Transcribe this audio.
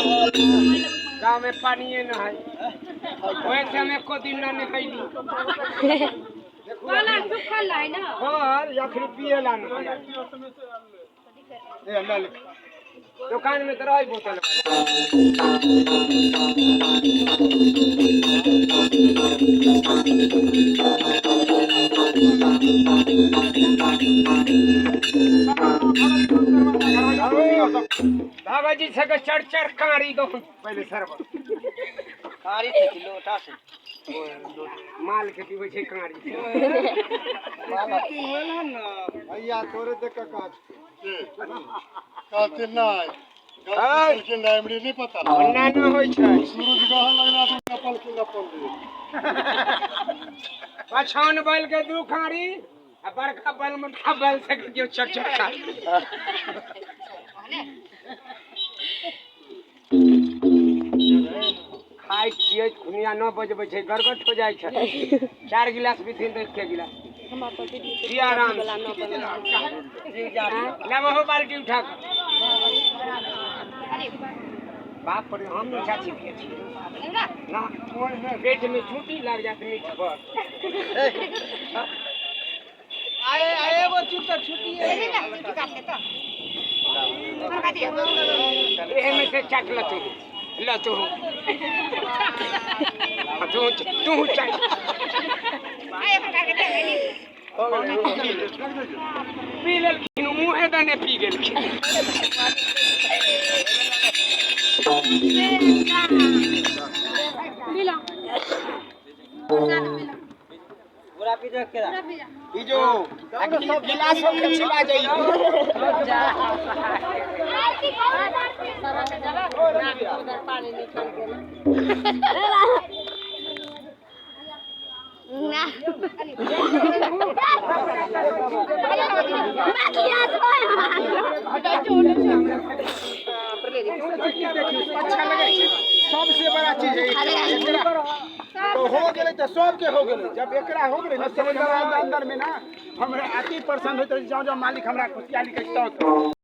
गाँव में पानी न है वैसे हम एको दिन ना निकली वाला सुखल है ना और यखरी पिए ला न ए ले ले दुकान में तरह बोतल बाबा जी से चढ़ चढ़ कारी दो पहले सरब कारी से किलो उठा से माल के पीवे छे कारी वाला की होला ना भैया तोरे देख का काते नाय गाय के नामड़ी नहीं पता अन्ना न होय छै सूरज गहन लगना तो कपल के कपल दे पछौन बैल के दू खारी आ बड़का बैल मोटा बैल से के चढ़ चढ़ खा खाई छियै खुनिया 9 बजे छै गरगट हो जाइ छै 4 गिलास पीथिन तो 1 गिलास हम तो जी आराम ले वो बाल्टी उठा कर बाप पर हम नहीं चाची पिए छी ना पेट में छूटी लग जात मीठ पर आए आए वो चुप छुट्टी है एहे में से चट ल तू तू चट पी लेलखिन मुँहे दने पी गेलखिन पूरा पी दे के ई जो गिलास में छिला जाइयो उधर पानी निकल गेल अच्छा लगे सबसे बड़ा चीज है तो हो गेले तो सबके हो गेले जब एकरा हो गेले ना समझ अंदर में ना हमरा अति पसंद होत जाओ मालिक हमरा खुशियाली के